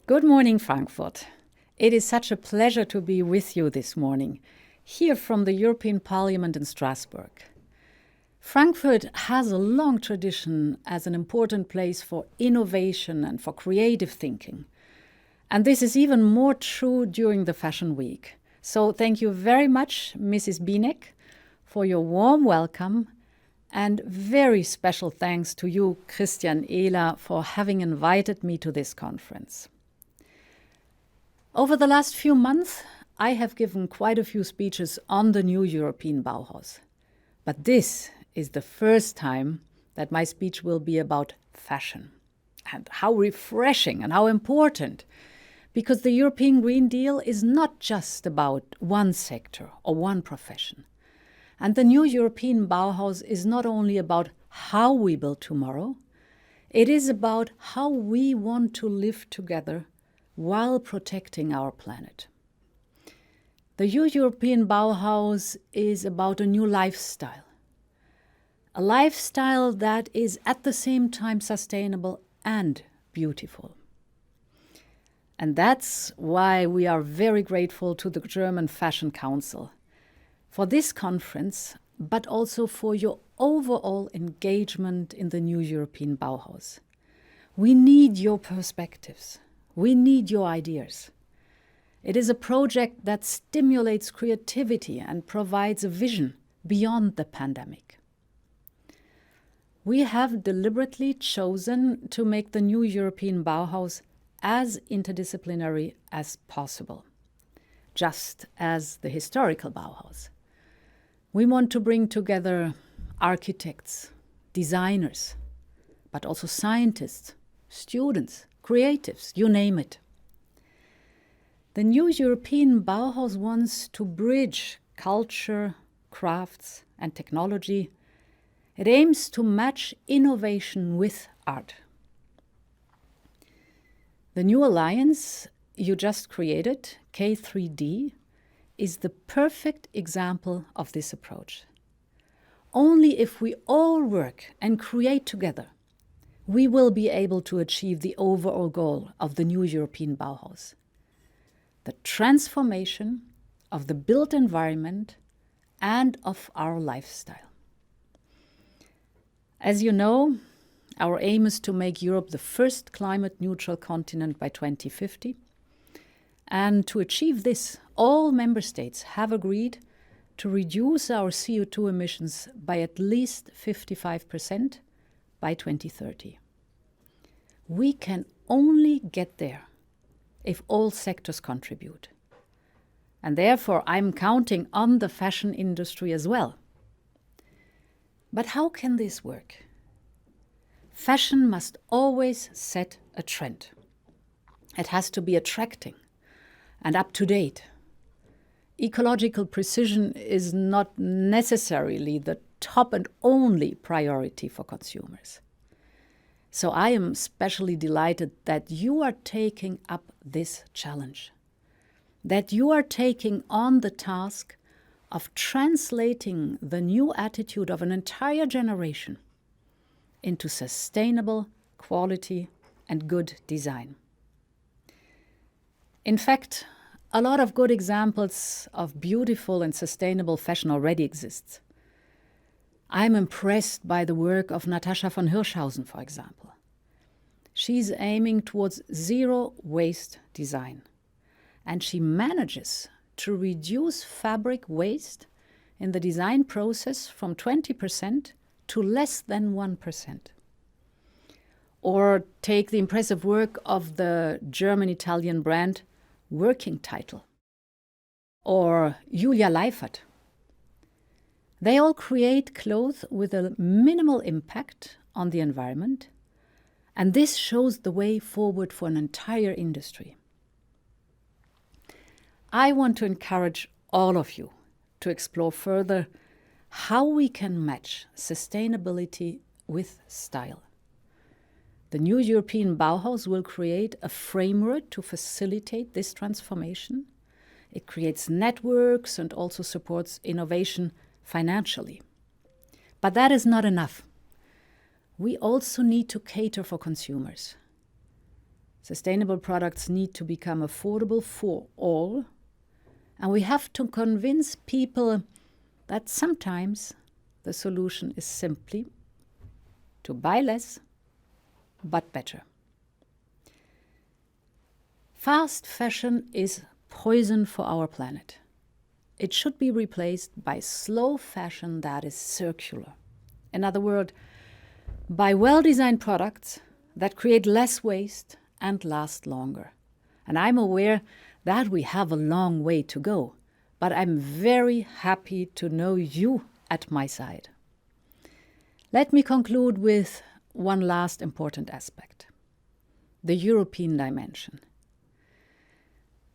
Good morning, Frankfurt. It is such a pleasure to be with you this morning, here from the European Parliament in Strasbourg. Frankfurt has a long tradition as an important place for innovation and for creative thinking. And this is even more true during the Fashion Week. So thank you very much, Mrs. Binek, for your warm welcome. And very special thanks to you, Christian Ehler, for having invited me to this conference. Over the last few months, I have given quite a few speeches on the new European Bauhaus. But this is the first time that my speech will be about fashion. And how refreshing and how important. Because the European Green Deal is not just about one sector or one profession. And the new European Bauhaus is not only about how we build tomorrow, it is about how we want to live together while protecting our planet. The new European Bauhaus is about a new lifestyle. A lifestyle that is at the same time sustainable and beautiful. And that's why we are very grateful to the German Fashion Council for this conference, but also for your overall engagement in the new European Bauhaus. We need your perspectives. We need your ideas. It is a project that stimulates creativity and provides a vision beyond the pandemic. We have deliberately chosen to make the new European Bauhaus as interdisciplinary as possible, just as the historical Bauhaus. We want to bring together architects, designers, but also scientists, students, creatives, you name it. The new European Bauhaus wants to bridge culture, crafts, and technology. It aims to match innovation with art. The new alliance you just created, K3D, is the perfect example of this approach. Only if we all work and create together, we will be able to achieve the overall goal of the new European Bauhaus: the transformation of the built environment and of our lifestyle. As you know, our aim is to make Europe the first climate-neutral continent by 2050. And to achieve this, all member states have agreed to reduce our CO2 emissions by at least 55% by 2030. We can only get there if all sectors contribute. And therefore, I'm counting on the fashion industry as well. But how can this work? Fashion must always set a trend. It has to be attracting and up to date. Ecological precision is not necessarily the top and only priority for consumers. So I am especially delighted that you are taking up this challenge, that you are taking on the task of translating the new attitude of an entire generation into sustainable quality and good design. In fact, a lot of good examples of beautiful and sustainable fashion already exists. I'm impressed by the work of Natascha von Hirschhausen, for example. She's aiming towards zero waste design, and she manages to reduce fabric waste in the design process from 20% to less than 1%. Or take the impressive work of the German-Italian brand Working Title, or Julia Leifert. They all create clothes with a minimal impact on the environment, and this shows the way forward for an entire industry. I want to encourage all of you to explore further how we can match sustainability with style. The new European Bauhaus will create a framework to facilitate this transformation. It creates networks and also supports innovation financially. But that is not enough. We also need to cater for consumers. Sustainable products need to become affordable for all, and we have to convince people that sometimes the solution is simply to buy less, but better. Fast fashion is poison for our planet. It should be replaced by slow fashion that is circular. In other words, by well-designed products that create less waste and last longer. And I'm aware that we have a long way to go, but I'm very happy to know you at my side. Let me conclude with one last important aspect: the European dimension.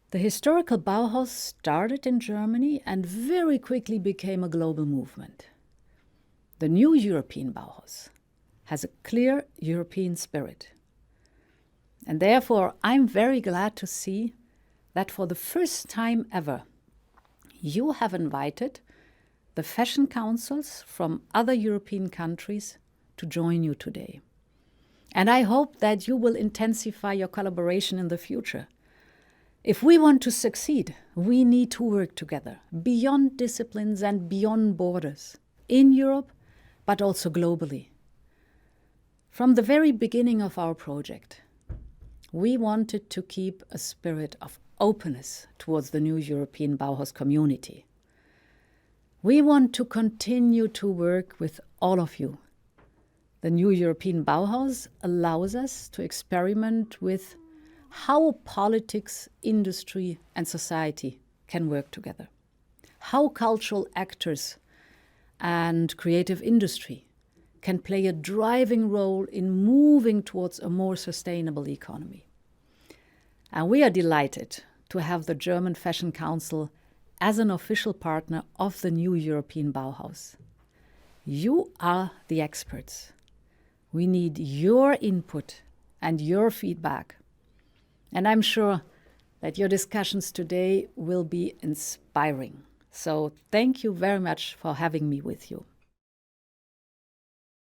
The historical Bauhaus started in Germany and very quickly became a global movement. The new European Bauhaus has a clear European spirit. And therefore, I'm very glad to see that for the first time ever, you have invited the fashion councils from other European countries to join you today. And I hope that you will intensify your collaboration in the future. If we want to succeed, we need to work together, beyond disciplines and beyond borders, in Europe, but also globally. From the very beginning of our project, we wanted to keep a spirit of openness towards the new European Bauhaus community. We want to continue to work with all of you. The new European Bauhaus allows us to experiment with how politics, industry, and society can work together. How cultural actors and creative industry can play a driving role in moving towards a more sustainable economy. And we are delighted to have the German Fashion Council as an official partner of the new European Bauhaus. You are the experts. We need your input and your feedback. And I'm sure that your discussions today will be inspiring. So thank you very much for having me with you.